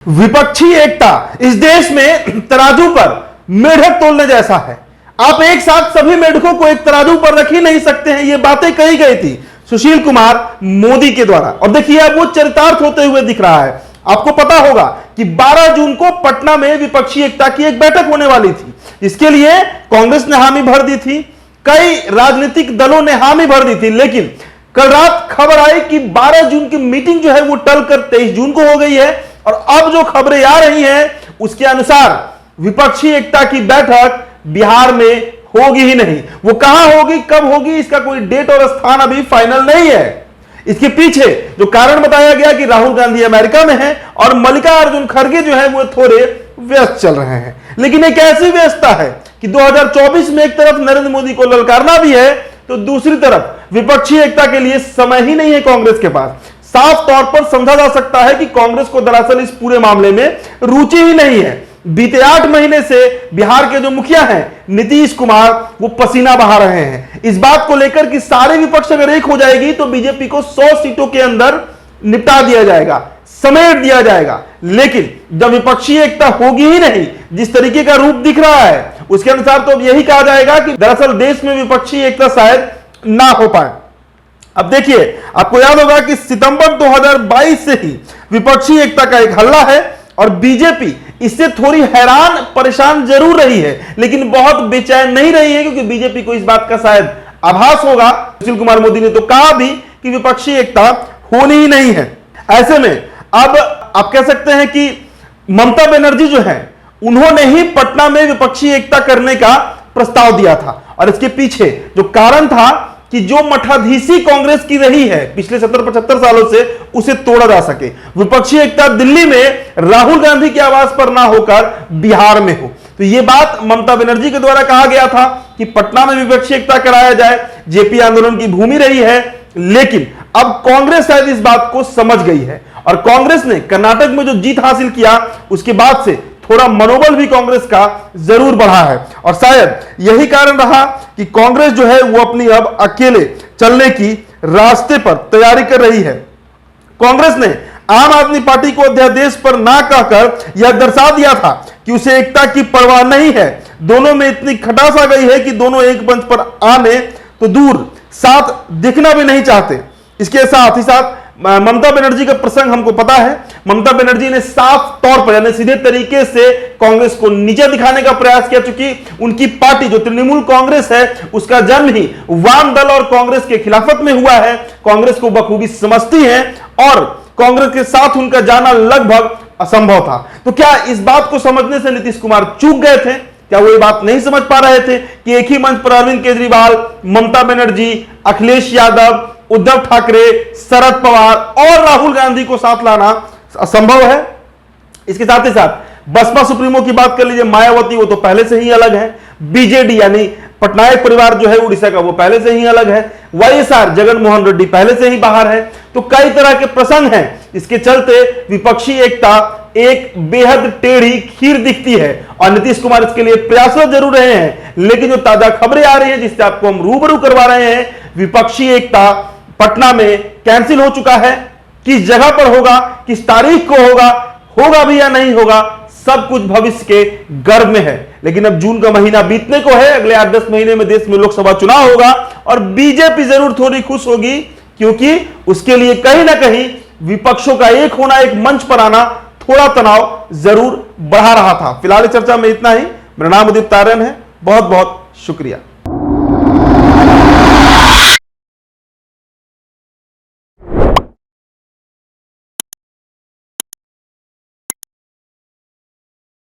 विपक्षी एकता इस देश में तराजू पर मेढक तोलने जैसा है। आप एक साथ सभी मेढकों को एक तराजू पर रख ही नहीं सकते हैं। ये बातें कही गई थी सुशील कुमार मोदी के द्वारा और देखिए अब वो चरितार्थ होते हुए दिख रहा है। आपको पता होगा कि 12 जून को पटना में विपक्षी एकता की एक बैठक होने वाली थी। इसके लिए कांग्रेस ने हामी भर दी थी, कई राजनीतिक दलों ने हामी भर दी थी, लेकिन कल रात खबर आई कि 12 जून की मीटिंग जो है वो टलकर 23 जून को हो गई है और अब जो खबरें आ रही हैं उसके अनुसार विपक्षी एकता की बैठक बिहार में होगी ही नहीं। वो कहां होगी, कब होगी, इसका कोई डेट और स्थान अभी फाइनल नहीं है। इसके पीछे जो कारण बताया गया कि राहुल गांधी अमेरिका में हैं और मल्लिकार्जुन खड़गे जो है वो थोड़े व्यस्त चल रहे हैं। लेकिन एक ऐसी व्यस्तता है कि 2024 में एक तरफ नरेंद्र मोदी को ललकारना भी है तो दूसरी तरफ विपक्षी एकता के लिए समय ही नहीं है कांग्रेस के पास। साफ तौर पर समझा जा सकता है कि कांग्रेस को दरअसल इस पूरे मामले में रुचि ही नहीं है। बीते 8 महीने से बिहार के जो मुखिया हैं नीतीश कुमार वो पसीना बहा रहे हैं इस बात को लेकर कि सारे विपक्ष अगर एक हो जाएगी तो बीजेपी को 100 सीटों के अंदर निपटा दिया जाएगा, समेट दिया जाएगा। लेकिन जब विपक्षी एकता होगी ही नहीं, जिस तरीके का रूप दिख रहा है उसके अनुसार तो अब यही कहा जाएगा कि दरअसल देश में विपक्षी एकता शायद ना हो पाए। अब देखिए आपको याद होगा कि सितंबर 2022 से ही विपक्षी एकता का एक हल्ला है और बीजेपी इससे थोड़ी हैरान परेशान जरूर रही है लेकिन बहुत बेचैन नहीं रही है, क्योंकि बीजेपी को इस बात का शायद आभास होगा। सुशील कुमार मोदी ने तो कहा भी कि विपक्षी एकता होनी ही नहीं है। ऐसे में अब आप कह सकते हैं कि ममता बनर्जी जो है उन्होंने ही पटना में विपक्षी एकता करने का प्रस्ताव दिया था और इसके पीछे जो कारण था कि जो मठाधीशी कांग्रेस की रही है पिछले 70-75 सालों से उसे तोड़ा जा सके। विपक्षी एकता दिल्ली में राहुल गांधी के आवास पर ना होकर बिहार में हो। तो यह बात ममता बनर्जी के द्वारा कहा गया था कि पटना में विपक्षी एकता कराया जाए। जेपी आंदोलन की भूमि रही है, लेकिन अब कांग्रेस शायद इस बात को समझ गई है और कांग्रेस ने कर्नाटक में जो जीत हासिल किया उसके बाद से थोड़ा मनोबल भी कांग्रेस का जरूर बढ़ा है और शायद यही कारण रहा कि कांग्रेस जो है वो अपनी अब अकेले चलने की रास्ते पर तैयारी कर रही है। कांग्रेस ने आम आदमी पार्टी को अध्यादेश पर ना कहकर यह दर्शा दिया था कि उसे एकता की परवाह नहीं है। दोनों में इतनी खटास आ गई है कि दोनों एक मंच पर आने तो दूर साथ दिखना भी नहीं चाहते। इसके साथ ही साथ ममता बनर्जी का प्रसंग हमको पता है। ममता बनर्जी ने साफ तौर पर यानी सीधे तरीके से कांग्रेस को नीचे दिखाने का प्रयास किया, चूंकि उनकी पार्टी जो तृणमूल कांग्रेस है उसका जन्म ही वाम दल और कांग्रेस के खिलाफत में हुआ है। कांग्रेस को बखूबी समझती है और कांग्रेस के साथ उनका जाना लगभग असंभव था। तो क्या इस बात को समझने से नीतीश कुमार चूक गए थे? क्या वो ये बात नहीं समझ पा रहे थे कि एक ही मंच पर अरविंद केजरीवाल, ममता बनर्जी, अखिलेश यादव, उद्धव ठाकरे, शरद पवार और राहुल गांधी को साथ लाना असंभव है? इसके साथ ही साथ बसपा सुप्रीमो की बात कर लीजिए, मायावती वो तो पहले से ही अलग है। बीजेडी यानी पटनायक परिवार जो है उड़ीसा का वो पहले से ही अलग है। वाईएसआर जगन मोहन रेड्डी पहले से ही बाहर है। तो कई तरह के प्रसंग हैं, इसके चलते विपक्षी एकता एक बेहद टेढ़ी खीर दिखती है और नीतीश कुमार इसके लिए प्रयासरत जरूर रहे हैं। लेकिन जो ताजा खबरें आ रही है जिससे आपको हम रूबरू करवा रहे हैं, विपक्षी एकता पटना में कैंसिल हो चुका है। किस जगह पर होगा, किस तारीख को होगा, होगा भी या नहीं होगा, सब कुछ भविष्य के गर्भ में है। लेकिन अब जून का महीना बीतने को है, अगले 8-10 महीने में देश में लोकसभा चुनाव होगा और बीजेपी जरूर थोड़ी खुश होगी, क्योंकि उसके लिए कहीं ना कहीं विपक्षों का एक होना, एक मंच पर आना थोड़ा तनाव जरूर बढ़ा रहा था। फिलहाल चर्चा में इतना ही। मेरा नाम उदित तारण है। बहुत बहुत शुक्रिया।